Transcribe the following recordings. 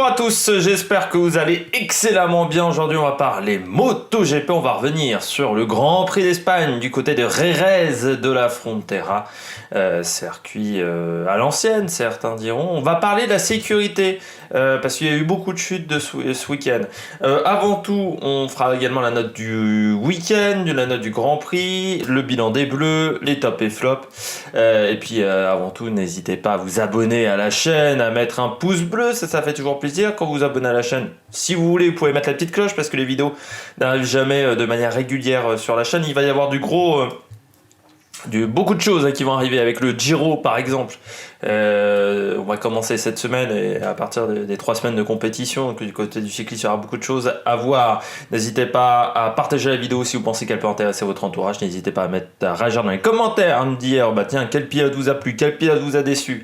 à tous, j'espère que vous allez excellemment bien. Aujourd'hui on va parler MotoGP, on va revenir sur le Grand Prix d'Espagne du côté de Jerez de la Frontera, circuit à l'ancienne certains diront. On va parler de la sécurité parce qu'il y a eu beaucoup de chutes ce week-end. Avant tout on fera également la note du week-end, la note du Grand Prix, le bilan des Bleus, les tops et flops. Et puis avant tout n'hésitez pas à vous abonner à la chaîne, à mettre un pouce bleu, ça fait toujours plaisir quand vous vous abonnez à la chaîne. Si vous voulez, vous pouvez mettre la petite cloche parce que les vidéos n'arrivent jamais de manière régulière sur la chaîne. Il va y avoir beaucoup de choses qui vont arriver avec le Giro par exemple. On va commencer cette semaine et à partir des 3 semaines de compétition, donc du côté du cyclisme, il y aura beaucoup de choses à voir. N'hésitez pas à partager la vidéo si vous pensez qu'elle peut intéresser votre entourage. N'hésitez pas à réagir dans les commentaires, à me dire tiens, quel pilote vous a plu, quel pilote vous a déçu,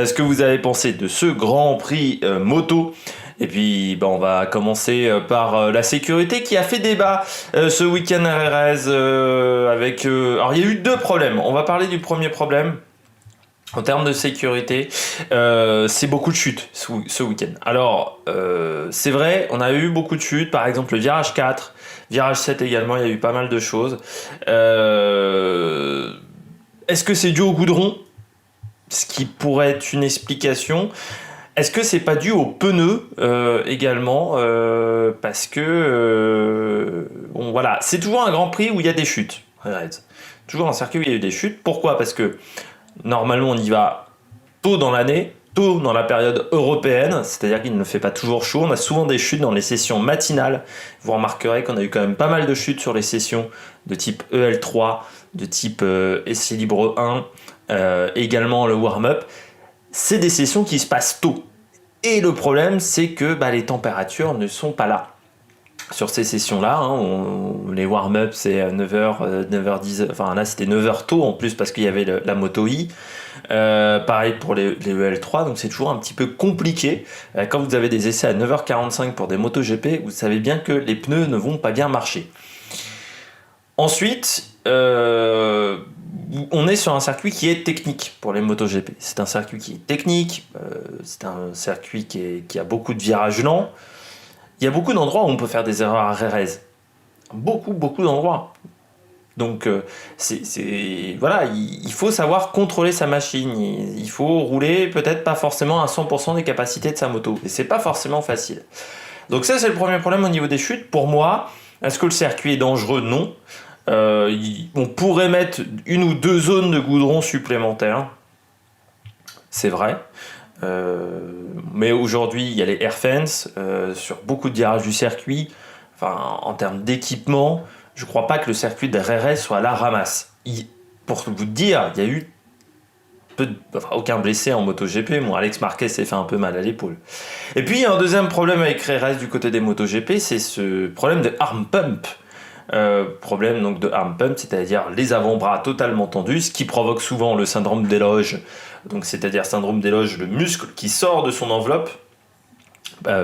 ce que vous avez pensé de ce Grand Prix moto. Et puis on va commencer par la sécurité qui a fait débat ce week-end à Jerez alors il y a eu 2 problèmes. On va parler du premier problème. En termes de sécurité, c'est beaucoup de chutes ce week-end. Alors, c'est vrai, on a eu beaucoup de chutes. Par exemple, le virage 4, virage 7 également, il y a eu pas mal de choses. Est-ce que c'est dû au goudron ? Ce qui pourrait être une explication. Est-ce que c'est pas dû aux pneus également parce que voilà, c'est toujours un Grand Prix où il y a des chutes. Toujours un circuit où il y a eu des chutes. Pourquoi ? Parce que normalement on y va tôt dans l'année, tôt dans la période européenne, c'est-à-dire qu'il ne fait pas toujours chaud. On a souvent des chutes dans les sessions matinales. Vous remarquerez qu'on a eu quand même pas mal de chutes sur les sessions de type EL3, de type essai libre 1, également le warm-up. C'est des sessions qui se passent tôt. Et le problème, c'est que les températures ne sont pas là. Sur ces sessions-là, les warm-up, c'est 9h, 9h10, enfin là c'était 9h tôt en plus parce qu'il y avait la Moto I. Pareil pour les EL3, donc c'est toujours un petit peu compliqué. Quand vous avez des essais à 9h45 pour des MotoGP, vous savez bien que les pneus ne vont pas bien marcher. Ensuite, on est sur un circuit qui est technique pour les MotoGP. C'est un circuit qui est technique, c'est un circuit qui a beaucoup de virages lents. Il y a beaucoup d'endroits où on peut faire des erreurs à Jerez. Beaucoup d'endroits. Donc, voilà, il faut savoir contrôler sa machine. Il faut rouler peut-être pas forcément à 100% des capacités de sa moto. Et c'est pas forcément facile. Donc ça, c'est le premier problème au niveau des chutes. Pour moi, est-ce que le circuit est dangereux ? Non. On pourrait mettre 1 ou 2 zones de goudron supplémentaires. C'est vrai. Mais aujourd'hui il y a les air fence sur beaucoup de virages du circuit. Enfin, en termes d'équipement, je crois pas que le circuit de Jerez soit à la ramasse. Pour vous dire, il y a eu aucun blessé en MotoGP. Alex Marquez s'est fait un peu mal à l'épaule. Et puis il y a un deuxième problème avec Jerez du côté des MotoGP, c'est ce problème de arm pump. Problème donc de arm pump, c'est-à-dire les avant-bras totalement tendus, ce qui provoque souvent le syndrome d'éloge. Donc c'est-à-dire syndrome d'éloge, le muscle qui sort de son enveloppe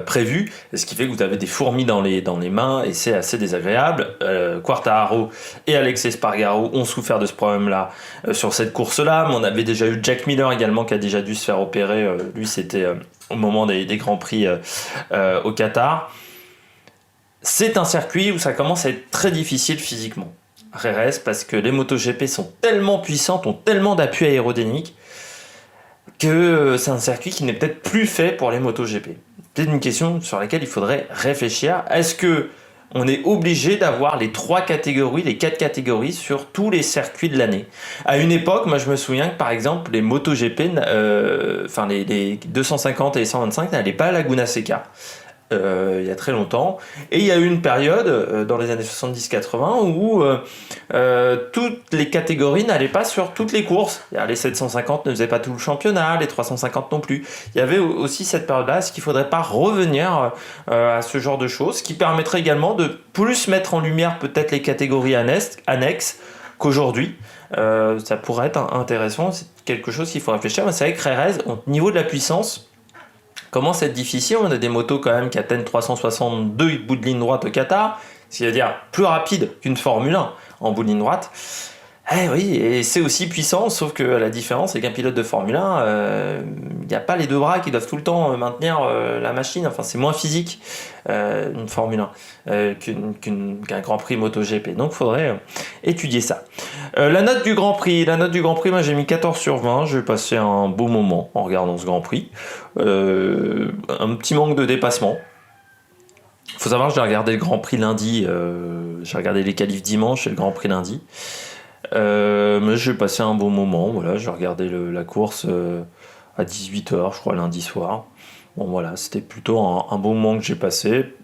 prévue, ce qui fait que vous avez des fourmis dans les mains et c'est assez désagréable. Quartararo et Alex Espargaro ont souffert de ce problème-là sur cette course-là, mais on avait déjà eu Jack Miller également qui a déjà dû se faire opérer. Lui, c'était au moment des Grands Prix au Qatar. C'est un circuit où ça commence à être très difficile physiquement, Jerez, parce que les MotoGP sont tellement puissantes, ont tellement d'appui aérodynamique, que c'est un circuit qui n'est peut-être plus fait pour les MotoGP. Peut-être une question sur laquelle il faudrait réfléchir. Est-ce que on est obligé d'avoir les 3 catégories, les 4 catégories sur tous les circuits de l'année ? À une époque, moi je me souviens que par exemple les MotoGP, les 250 et les 125 n'allaient pas à Laguna Seca. Il y a très longtemps, et il y a eu une période dans les années 70-80 où toutes les catégories n'allaient pas sur toutes les courses. Les 750 ne faisaient pas tout le championnat, les 350 non plus. Il y avait aussi cette période-là. Est-ce qu'il ne faudrait pas revenir à ce genre de choses, qui permettrait également de plus mettre en lumière peut-être les catégories annexes qu'aujourd'hui. Ça pourrait être intéressant, c'est quelque chose qu'il faut réfléchir. Mais c'est vrai que Jerez, au niveau de la puissance, commence à être difficile. On a des motos quand même qui atteignent 362 bouts de ligne droite au Qatar, c'est-à-dire plus rapide qu'une Formule 1 en bout de ligne droite. Eh oui, et c'est aussi puissant, sauf que la différence, c'est qu'un pilote de Formule 1, il n'y a pas les deux bras qui doivent tout le temps maintenir la machine. Enfin, c'est moins physique, une Formule 1, qu'un Grand Prix MotoGP. Donc, il faudrait étudier ça. La note du Grand Prix. La note du Grand Prix, moi, j'ai mis 14 sur 20. J'ai passé un beau moment en regardant ce Grand Prix. Un petit manque de dépassement. Faut savoir, j'ai regardé le Grand Prix lundi. J'ai regardé les qualifs dimanche et le Grand Prix lundi. Mais j'ai passé un bon moment, voilà, j'ai regardé la course à 18h, je crois, lundi soir. Bon, voilà, c'était plutôt un bon moment que j'ai passé.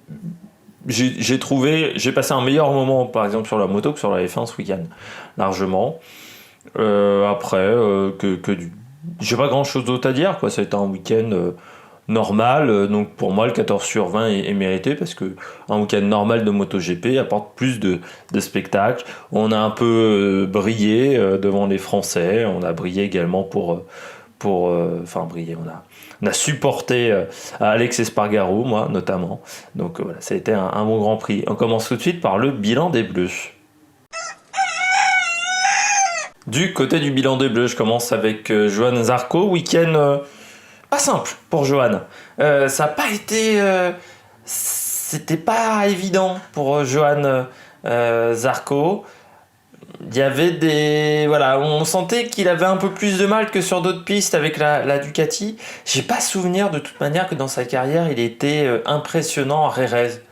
J'ai passé un meilleur moment, par exemple, sur la moto que sur la F1 ce week-end, largement. Après, j'ai pas grand-chose d'autre à dire, quoi. Ça a été un week-end normal, donc pour moi, le 14 sur 20 est mérité parce que un week-end normal de MotoGP apporte plus de spectacles. On a un peu brillé devant les Français, on a brillé également briller, on a supporté Alex Espargaro, moi notamment. Donc voilà, ça a été un bon Grand Prix. On commence tout de suite par le bilan des Bleus. Du côté du bilan des Bleus, je commence avec Johann Zarco, week-end pas simple pour Johan. Ça n'a pas été. C'était pas évident pour Johan Zarco. Il y avait des. Voilà, on sentait qu'il avait un peu plus de mal que sur d'autres pistes avec la Ducati. J'ai pas souvenir de toute manière que dans sa carrière il était impressionnant à Jerez.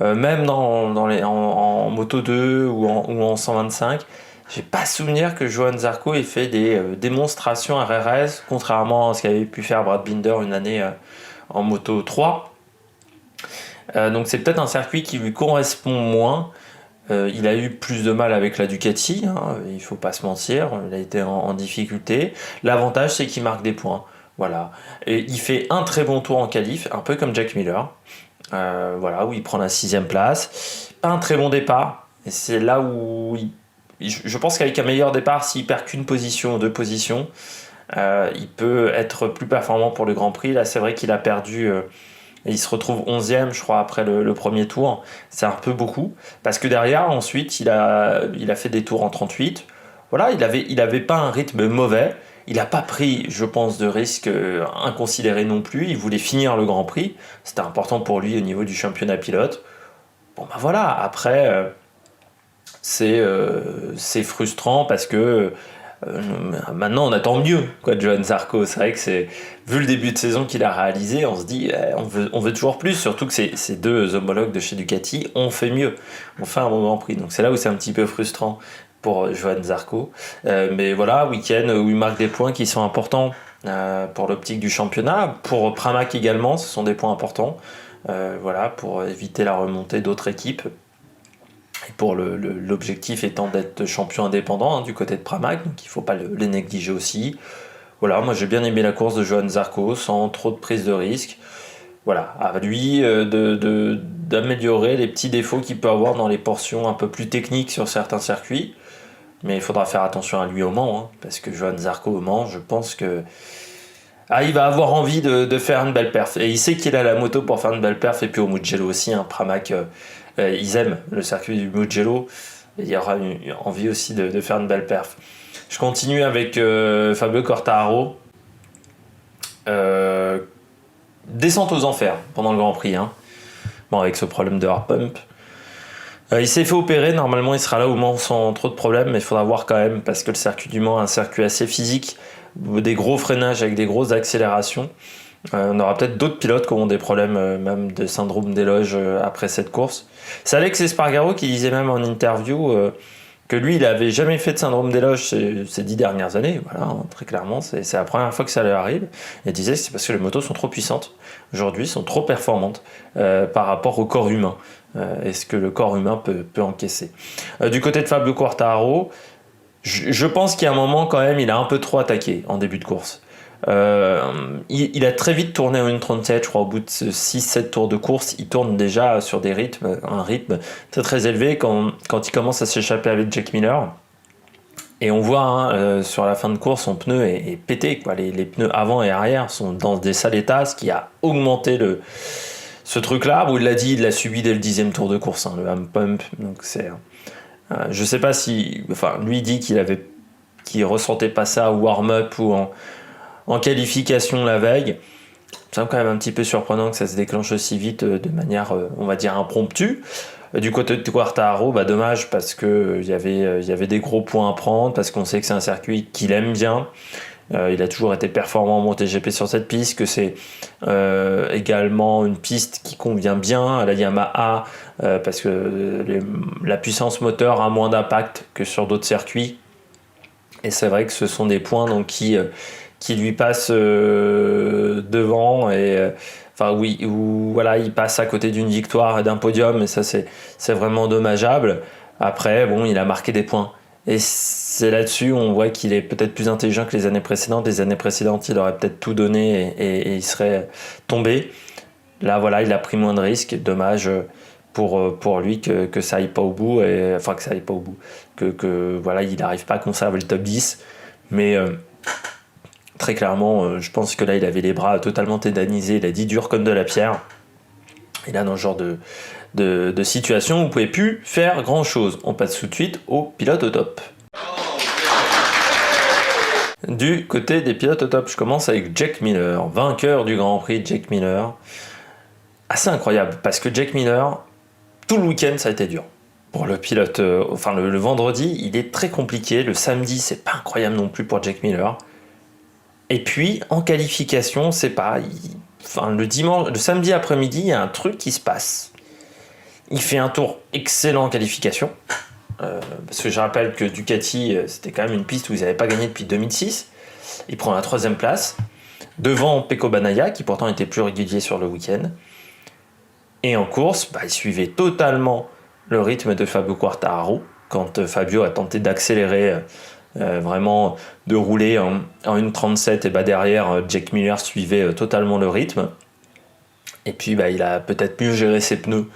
Même en Moto 2 ou en 125. J'ai pas souvenir que Johann Zarco ait fait des démonstrations à Jerez, contrairement à ce qu'avait pu faire Brad Binder une année en Moto 3. Donc c'est peut-être un circuit qui lui correspond moins. Il a eu plus de mal avec la Ducati, hein, il faut pas se mentir, il a été en difficulté. L'avantage c'est qu'il marque des points. Voilà. Et il fait un très bon tour en qualif, un peu comme Jack Miller. Voilà, où il prend la 6ème place. Pas un très bon départ. Et c'est là où je pense qu'avec un meilleur départ, s'il perd qu'une position ou deux positions, il peut être plus performant pour le Grand Prix. Là, c'est vrai qu'il a perdu et il se retrouve 11e, je crois, après le premier tour. C'est un peu beaucoup. Parce que derrière, ensuite, il a fait des tours en 38. Voilà, il avait pas un rythme mauvais. Il n'a pas pris, je pense, de risques inconsidérés non plus. Il voulait finir le Grand Prix. C'était important pour lui au niveau du championnat pilote. Bon, ben voilà, après, c'est frustrant parce que maintenant on attend mieux quoi de Johann Zarco. C'est vrai que vu le début de saison qu'il a réalisé, on se dit on veut toujours plus, surtout que ces deux homologues de chez Ducati ont fait mieux, ont fait un bon Grand Prix, donc c'est là où c'est un petit peu frustrant pour Johann Zarco. Mais voilà, week-end où il marque des points qui sont importants pour l'optique du championnat, pour Pramac également, ce sont des points importants, voilà, pour éviter la remontée d'autres équipes. Et pour l'objectif étant d'être champion indépendant du côté de Pramac, donc il ne faut pas les négliger aussi. Voilà, moi j'ai bien aimé la course de Johann Zarco, sans trop de prise de risque. Voilà, à lui d'améliorer les petits défauts qu'il peut avoir dans les portions un peu plus techniques sur certains circuits. Mais il faudra faire attention à lui au Mans, hein, parce que Johann Zarco au Mans, je pense que il va avoir envie de faire une belle perf. Et il sait qu'il a la moto pour faire une belle perf, et puis au Mugello aussi, hein, Pramac, ils aiment le circuit du Mugello. Il y aura envie aussi de faire une belle perf. Je continue avec Fabio Quartararo. Descente aux enfers pendant le Grand Prix. Hein. Bon, avec ce problème de hard pump. Il s'est fait opérer, normalement il sera là au Mans sans trop de problèmes, mais il faudra voir quand même, parce que le circuit du Mans est un circuit assez physique, des gros freinages avec des grosses accélérations. On aura peut-être d'autres pilotes qui auront des problèmes, même de syndrome d'éloge après cette course. C'est Alex Espargaro qui disait même en interview que lui, il n'avait jamais fait de syndrome d'éloge ces 10 dernières années. Voilà, hein, très clairement, c'est la première fois que ça lui arrive. Il disait que c'est parce que les motos sont trop puissantes. Aujourd'hui, sont trop performantes par rapport au corps humain. Et ce que le corps humain peut encaisser. Du côté de Fabio Quartararo, je pense qu'il y a un moment quand même, il a un peu trop attaqué en début de course. Il a très vite tourné en 1.37, je crois, au bout de 6-7 tours de course, il tourne déjà sur un rythme très très élevé quand il commence à s'échapper avec Jack Miller. Et on voit sur la fin de course, son pneu est pété, quoi. Les pneus avant et arrière sont dans des sales états, ce qui a augmenté ce truc-là. Où il l'a dit, il l'a subi dès le 10e tour de course, le ham pump. Donc c'est Je sais pas si, enfin, lui dit qu'il ressentait pas ça au warm-up ou en qualification la veille. C'est quand même un petit peu surprenant que ça se déclenche aussi vite de manière, on va dire, impromptue. Du côté de Quartararo, dommage parce que y avait des gros points à prendre, parce qu'on sait que c'est un circuit qu'il aime bien. Il a toujours été performant en MotoGP sur cette piste, que c'est également une piste qui convient bien à la Yamaha, parce que la puissance moteur a moins d'impact que sur d'autres circuits. Et c'est vrai que ce sont des points donc, qui lui passent devant et enfin oui, où voilà, il passe à côté d'une victoire et d'un podium, et ça c'est vraiment dommageable. Après, bon, il a marqué des points. Et c'est là-dessus où on voit qu'il est peut-être plus intelligent que les années précédentes. Les années précédentes, il aurait peut-être tout donné et il serait tombé. Là, voilà, il a pris moins de risques. Dommage pour lui que ça aille pas au bout. Enfin, que ça aille pas au bout. Que voilà, il n'arrive pas à conserver le top 10. Mais très clairement, je pense que là, il avait les bras totalement tétanisés. Il a dit dur comme de la pierre. Et là, dans ce genre de situation, vous ne pouvez plus faire grand chose. On passe tout de suite au pilote au top. Du côté des pilotes au top, je commence avec Jack Miller, vainqueur du Grand Prix. Jack Miller, assez incroyable parce que Jack Miller, tout le week-end ça a été dur pour le pilote. Enfin le vendredi il est très compliqué, le samedi c'est pas incroyable non plus pour Jack Miller, et puis en qualification c'est pas, enfin le samedi après-midi il y a un truc qui se passe. Il fait un tour excellent en qualification, parce que je rappelle que Ducati, c'était quand même une piste où ils n'avaient pas gagné depuis 2006. Il prend la 3e place, devant Pecco Bagnaia, qui pourtant était plus régulier sur le week-end. Et en course, il suivait totalement le rythme de Fabio Quartararo, quand Fabio a tenté d'accélérer, vraiment de rouler en 1.37, et derrière, Jack Miller suivait totalement le rythme. Et puis il a peut-être mieux géré ses pneus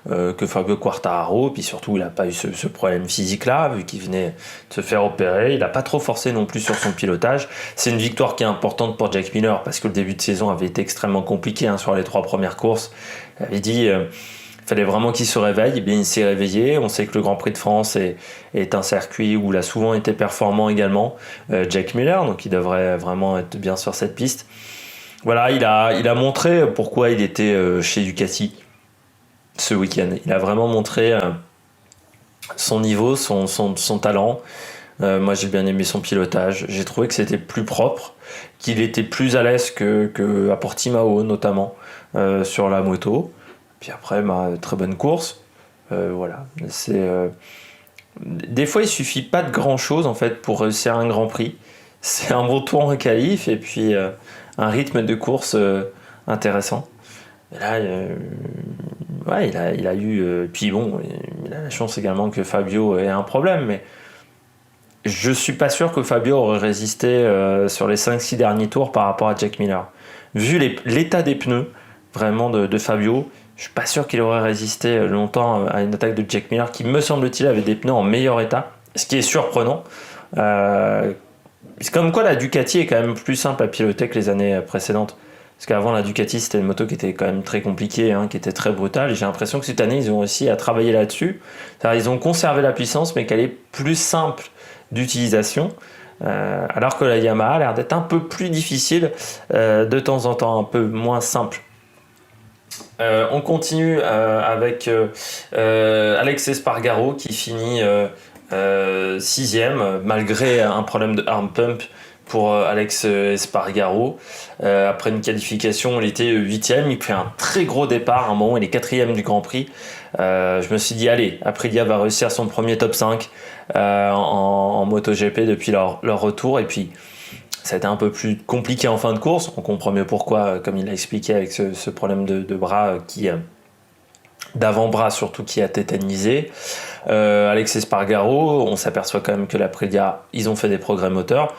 que Fabio Quartararo, puis surtout il n'a pas eu ce problème physique là, vu qu'il venait de se faire opérer. Il n'a pas trop forcé non plus sur son pilotage. C'est une victoire qui est importante pour Jack Miller, parce que le début de saison avait été extrêmement compliqué sur les 3 premières courses. Il avait dit fallait vraiment qu'il se réveille. Et bien il s'est réveillé. On sait que le Grand Prix de France est un circuit où il a souvent été performant également, Jack Miller, donc il devrait vraiment être bien sur cette piste. Voilà, il a montré pourquoi il était chez Ducati ce week-end. Il a vraiment montré son niveau, son talent. Moi, j'ai bien aimé son pilotage. J'ai trouvé que c'était plus propre, qu'il était plus à l'aise que à Portimao, notamment, sur la moto. Puis après, très bonne course. Voilà. Des fois, il suffit pas de grand-chose, en fait, pour réussir un Grand Prix. C'est un bon tour en qualif et puis un rythme de course intéressant. Et là, ouais, il a eu. Puis bon, il a la chance également que Fabio ait un problème, mais je suis pas sûr que Fabio aurait résisté sur les 5-6 derniers tours par rapport à Jack Miller. Vu l'état des pneus, vraiment de Fabio, je suis pas sûr qu'il aurait résisté longtemps à une attaque de Jack Miller, qui me semble-t-il avait des pneus en meilleur état, ce qui est surprenant. C'est comme quoi la Ducati est quand même plus simple à piloter que les années précédentes. Parce qu'avant, la Ducati, c'était une moto qui était quand même très compliquée, qui était très brutale. Et j'ai l'impression que cette année, ils ont réussi à travailler là-dessus. C'est-à-dire, ils ont conservé la puissance, mais qu'elle est plus simple d'utilisation. Alors que la Yamaha a l'air d'être un peu plus difficile de temps en temps, un peu moins simple. On continue avec Alex Espargaro qui finit 6e, malgré un problème de arm pump pour Alex Espargaro. Après une qualification, il était 8e, il fait un très gros départ, à un moment il est 4e du Grand Prix. Je me suis dit, allez, Aprilia va réussir son premier top 5 en MotoGP depuis leur retour, et puis ça a été un peu plus compliqué en fin de course. On comprend mieux pourquoi, comme il l'a expliqué, avec ce problème de bras d'avant-bras surtout, qui a tétanisé. Alex Espargaro, on s'aperçoit quand même que l'Aprilia, ils ont fait des progrès moteurs.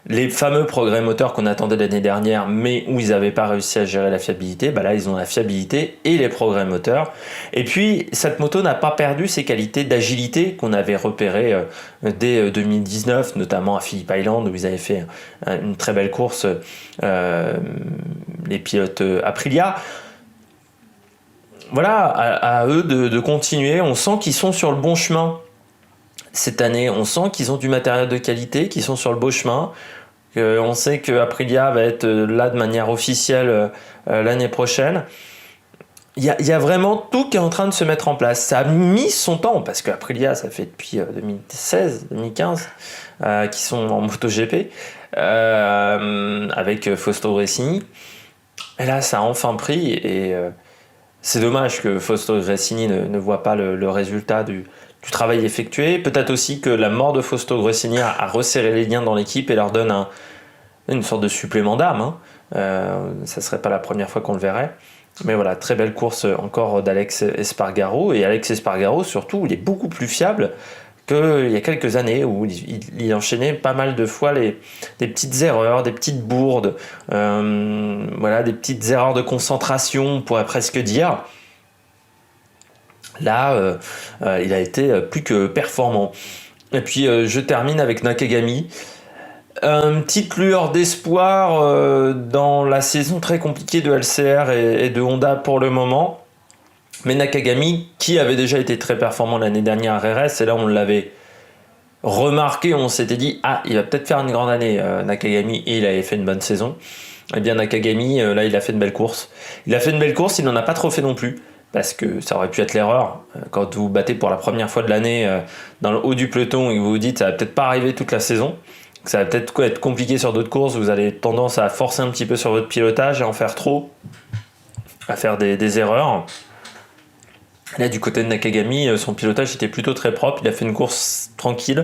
Les fameux progrès moteurs qu'on attendait l'année dernière, mais où ils n'avaient pas réussi à gérer la fiabilité, là ils ont la fiabilité et les progrès moteurs. Et puis cette moto n'a pas perdu ses qualités d'agilité qu'on avait repérées dès 2019, notamment à Phillip Island, où ils avaient fait une très belle course, les pilotes Aprilia. Voilà, à eux de continuer. On sent qu'ils sont sur le bon chemin Cette année, on sent qu'ils ont du matériel de qualité, qu'ils sont sur le beau chemin. On sait que Aprilia va être là de manière officielle l'année prochaine. Il y a vraiment tout qui est en train de se mettre en place. Ça a mis son temps, parce qu'Aprilia, ça fait depuis 2016, 2015 qu'ils sont en MotoGP, avec Fausto Gresini. Et là, ça a enfin pris, et c'est dommage que Fausto Gresini ne voit pas le résultat du travail effectué. Peut-être aussi que la mort de Fausto Gresini a resserré les liens dans l'équipe et leur donne une sorte de supplément d'âme. Ça serait pas la première fois qu'on le verrait. Mais voilà, très belle course encore d'Alex Espargaro. Et Alex Espargaro, surtout, il est beaucoup plus fiable qu'il y a quelques années où il enchaînait pas mal de fois des petites erreurs, des petites bourdes, des petites erreurs de concentration, on pourrait presque dire. Là, il a été plus que performant. Et puis, je termine avec Nakagami. Une petite lueur d'espoir dans la saison très compliquée de LCR et de Honda pour le moment. Mais Nakagami, qui avait déjà été très performant l'année dernière à RS, et là on l'avait remarqué, on s'était dit il va peut-être faire une grande année Nakagami, et il avait fait une bonne saison. Eh bien Nakagami, là il a fait une belle course. Il n'en a pas trop fait non plus, parce que ça aurait pu être l'erreur. Quand vous battez pour la première fois de l'année dans le haut du peloton et que vous vous dites ça va peut-être pas arriver toute la saison, ça va peut-être être compliqué sur d'autres courses, vous avez tendance à forcer un petit peu sur votre pilotage, à en faire trop, à faire des erreurs. Là, du côté de Nakagami, son pilotage était plutôt très propre, il a fait une course tranquille,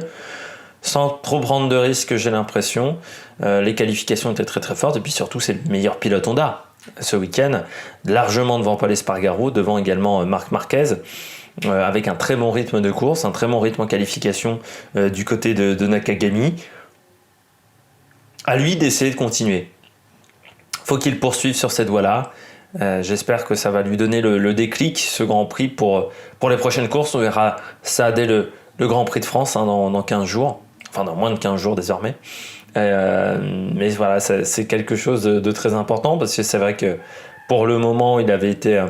sans trop prendre de risques, j'ai l'impression. Les qualifications étaient très très fortes, et puis surtout c'est le meilleur pilote Honda ce week-end, largement devant Paul Espargaro, devant également Marc Marquez, avec un très bon rythme de course, un très bon rythme en qualification du côté de Nakagami. À lui d'essayer de continuer. Faut qu'il poursuive sur cette voie-là. J'espère que ça va lui donner le déclic, ce Grand Prix, pour les prochaines courses. On verra ça dès le Grand Prix de France dans 15 jours. Enfin, dans moins de 15 jours désormais. Mais voilà, c'est quelque chose de très important, parce que c'est vrai que pour le moment, il avait été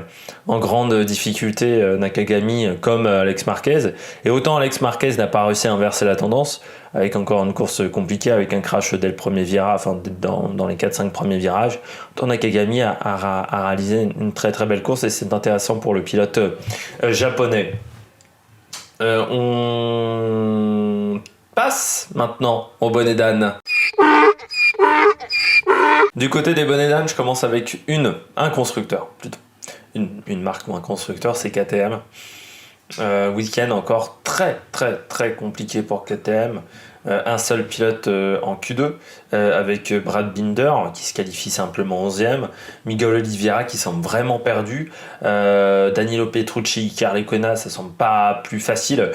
en grande difficulté, Nakagami, comme Alex Marquez. Et autant Alex Marquez n'a pas réussi à inverser la tendance, avec encore une course compliquée, avec un crash dès le premier virage, enfin dans les 4-5 premiers virages, autant Nakagami a réalisé une très très belle course, et c'est intéressant pour le pilote japonais. On passe maintenant au bonnet d'âne. Du côté des bonnets d'âne, je commence avec un constructeur, plutôt. Une marque ou un constructeur, c'est KTM. Week-end encore très très très compliqué pour KTM. Un seul pilote en Q2 avec Brad Binder qui se qualifie simplement 11e, Miguel Oliveira qui semble vraiment perdu, Danilo Petrucci, Carl Icona, ça semble pas plus facile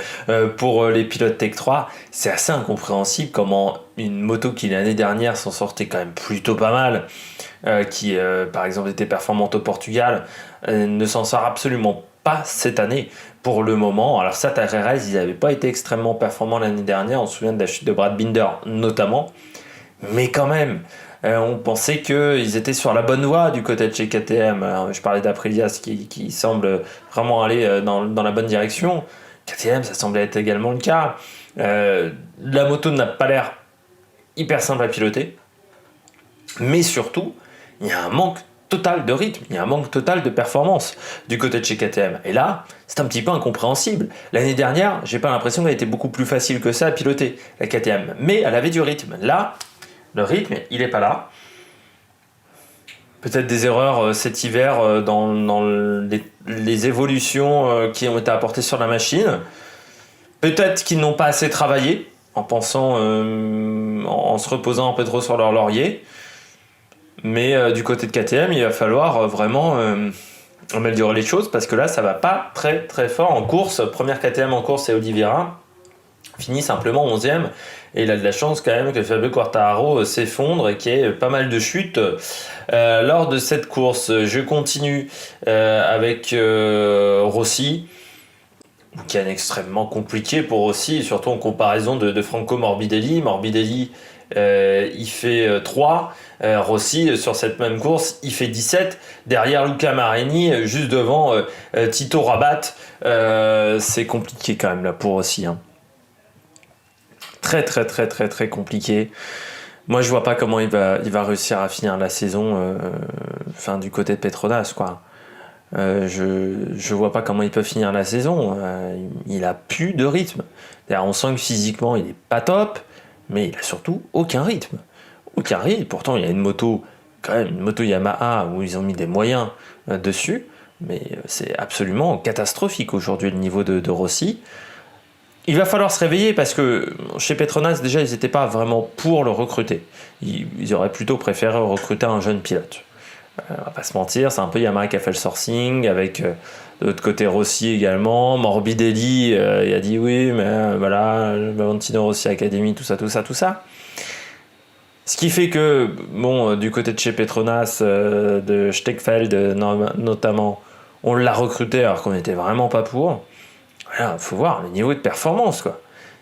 pour les pilotes Tech 3. C'est assez incompréhensible comment une moto qui l'année dernière s'en sortait quand même plutôt pas mal, qui par exemple était performante au Portugal, ne s'en sort absolument pas cette année pour le moment. Alors ça, Tarrés, ils n'avaient pas été extrêmement performants l'année dernière, on se souvient de la chute de Brad Binder notamment, mais quand même, on pensait qu'ils étaient sur la bonne voie du côté de chez KTM. Alors, je parlais d'Aprilia qui semble vraiment aller dans la bonne direction. KTM, ça semblait être également le cas. La moto n'a pas l'air hyper simple à piloter, mais surtout, il y a un manque total de rythme, il y a un manque total de performance du côté de chez KTM. Et là, c'est un petit peu incompréhensible. L'année dernière, j'ai pas l'impression qu'elle était beaucoup plus facile que ça à piloter, la KTM. Mais elle avait du rythme. Là, le rythme, il est pas là. Peut-être des erreurs cet hiver dans les évolutions qui ont été apportées sur la machine. Peut-être qu'ils n'ont pas assez travaillé, en pensant, en se reposant un peu trop sur leur laurier. Mais du côté de KTM, il va falloir vraiment améliorer les choses, parce que là, ça va pas très très fort en course. Première KTM en course, c'est Oliveira, finit simplement 11e, et il a de la chance quand même que Fabio Quartararo s'effondre et qu'il y ait pas mal de chutes lors de cette course. Je continue avec Rossi, qui est extrêmement compliqué pour Rossi, surtout en comparaison de Franco Morbidelli. Morbidelli, il fait 3, Rossi sur cette même course il fait 17, derrière Luca Marini, juste devant Tito Rabat. C'est compliqué quand même là pour Rossi, hein. très très très très très compliqué. Moi, je vois pas comment il va réussir à finir la saison, du côté de Petronas, quoi. Je vois pas comment il peut finir la saison. Il a plus de rythme. D'ailleurs, on sent que physiquement, il est pas top, mais il a surtout aucun rythme. Aucun rythme. Pourtant, il y a une moto, quand même, une moto Yamaha où ils ont mis des moyens dessus, mais c'est absolument catastrophique aujourd'hui le niveau de Rossi. Il va falloir se réveiller parce que chez Petronas, déjà, ils n'étaient pas vraiment pour le recruter. Ils auraient plutôt préféré recruter un jeune pilote. On va pas se mentir, c'est un peu Yamaha qui a fait le sourcing, avec de l'autre côté Rossi également. Morbidelli, il a dit oui, mais voilà, Valentino Rossi Academy, tout ça. Ce qui fait que, bon, du côté de chez Petronas, de Steckfeld notamment, on l'a recruté alors qu'on n'était vraiment pas pour. Voilà, faut voir le niveau de performance, quoi.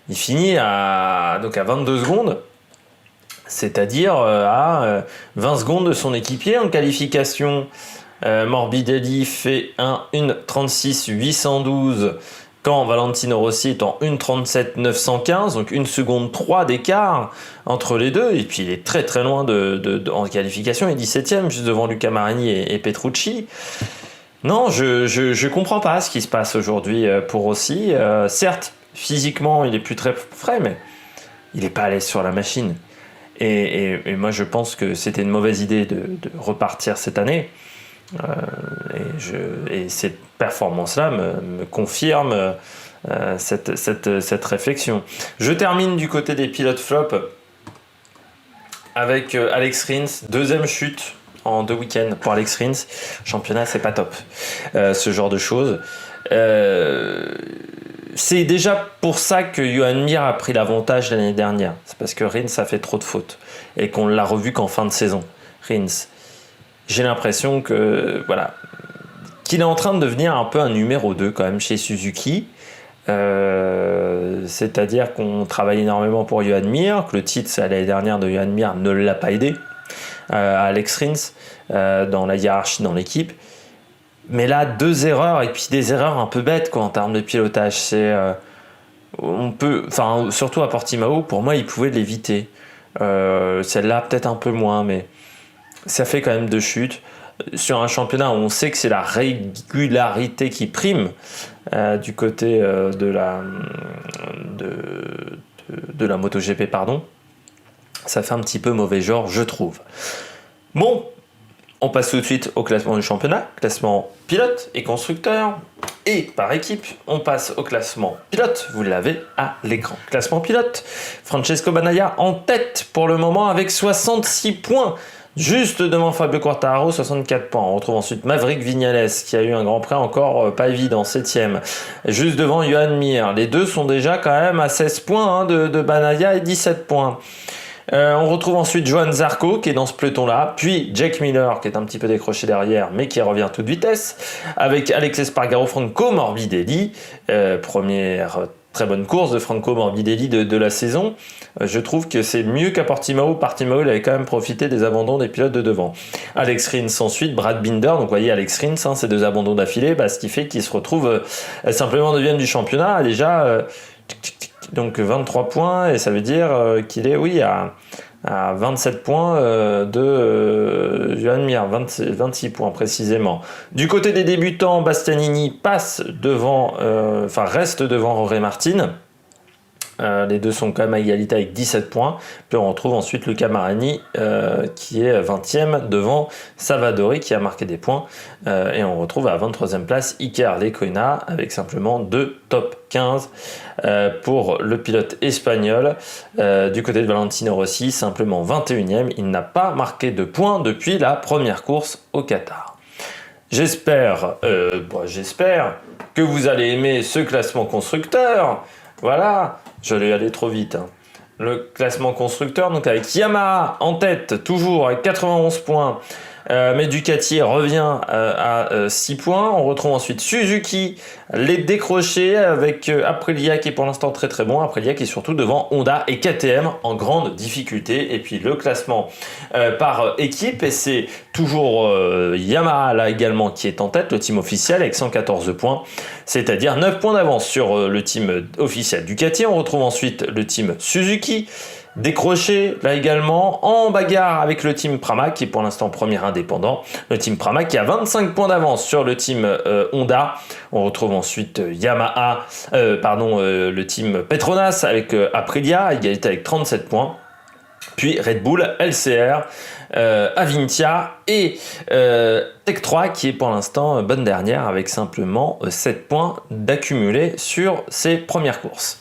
Il finit donc à 22 secondes, c'est-à-dire à 20 secondes de son équipier en qualification. Morbidelli fait un 1,36 812 quand Valentino Rossi est en 1,37 915, donc 1 seconde 3 d'écart entre les deux, et puis il est très très loin en qualification, il est 17ème, juste devant Luca Marini et Petrucci. Non, je comprends pas ce qui se passe aujourd'hui pour Rossi. Certes, physiquement, il est plus très frais, mais il est pas à l'aise sur la machine. Et moi, je pense que c'était une mauvaise idée de repartir cette année. Et ces performances-là me confirment cette réflexion. Je termine du côté des pilotes flop avec Alex Rins, deuxième chute en 2 week-ends pour Alex Rins. Championnat, c'est pas top. Ce genre de choses. C'est déjà pour ça que Johan Mir a pris l'avantage l'année dernière. C'est parce que Rins a fait trop de fautes et qu'on l'a revu qu'en fin de saison. Rins. J'ai l'impression que qu'il est en train de devenir un peu un numéro 2 quand même chez Suzuki. C'est-à-dire qu'on travaille énormément pour Johan Mir, que le titre l'année dernière de Johan Mir ne l'a pas aidé. Alex Rins dans la hiérarchie dans l'équipe. Mais là, 2 erreurs, et puis des erreurs un peu bêtes quoi, en termes de pilotage. Surtout à Portimao, pour moi, il pouvait l'éviter. Celle-là, peut-être un peu moins, mais ça fait quand même 2 chutes. Sur un championnat où on sait que c'est la régularité qui prime du côté de la MotoGP, pardon. Ça fait un petit peu mauvais genre, je trouve. Bon, on passe tout de suite au classement du championnat, classement pilote et constructeur. Et par équipe, on passe au classement pilote, vous l'avez à l'écran. Classement pilote, Francesco Bagnaia en tête pour le moment avec 66 points. Juste devant Fabio Quartararo, 64 points. On retrouve ensuite Maverick Viñales qui a eu un grand prix encore pas évident, 7ème. Juste devant Johan Mir. Les deux sont déjà quand même à 16 points de Bagnaia et 17 points. On retrouve ensuite Johan Zarco qui est dans ce peloton-là, puis Jack Miller qui est un petit peu décroché derrière mais qui revient à toute vitesse, avec Alex Espargaro, Franco Morbidelli, première très bonne course de Franco Morbidelli de la saison. Je trouve que c'est mieux qu'à Portimao. Portimao, il avait quand même profité des abandons des pilotes de devant. Alex Rins ensuite, Brad Binder, donc vous voyez Alex Rins, ces 2 abandons d'affilée, ce qui fait qu'il se retrouve simplement 9ème du championnat, déjà donc 23 points, et ça veut dire qu'il est à 27 points de Johan Mir, 26 points précisément. Du côté des débutants, Bastianini reste devant Jorge Martin. Les deux sont quand même à égalité avec 17 points. Puis on retrouve ensuite Luca Marini qui est 20e devant Salvadori qui a marqué des points. Et on retrouve à 23e place Iker Lecuona avec simplement 2 top 15 pour le pilote espagnol. Du côté de Valentino Rossi, simplement 21e. Il n'a pas marqué de points depuis la première course au Qatar. J'espère que vous allez aimer ce classement constructeur. Voilà, j'allais aller trop vite. Le classement constructeur, donc avec Yamaha en tête, toujours avec 91 points. Mais Ducati revient à 6 points. On retrouve ensuite Suzuki, les décrochés avec Aprilia qui est pour l'instant très très bon. Aprilia qui est surtout devant Honda et KTM en grande difficulté. Et puis le classement par équipe, et c'est toujours Yamaha là également qui est en tête, le team officiel avec 114 points, c'est-à-dire 9 points d'avance sur le team officiel Ducati. On retrouve ensuite le team Suzuki, décroché là également en bagarre avec le team Pramac qui est pour l'instant premier indépendant. Le team Pramac qui a 25 points d'avance sur le team Honda. On retrouve ensuite le team Petronas avec Aprilia, égalité avec 37 points. Puis Red Bull, LCR, Avintia et Tech 3 qui est pour l'instant bonne dernière avec simplement 7 points d'accumulé sur ses premières courses.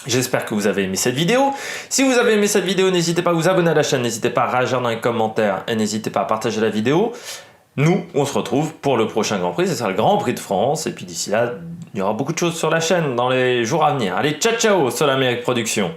J'espère que vous avez aimé cette vidéo. Si vous avez aimé cette vidéo, n'hésitez pas à vous abonner à la chaîne, n'hésitez pas à réagir dans les commentaires et n'hésitez pas à partager la vidéo. Nous, on se retrouve pour le prochain Grand Prix, ce sera le Grand Prix de France. Et puis d'ici là, il y aura beaucoup de choses sur la chaîne dans les jours à venir. Allez, ciao ciao, Solamérique Production.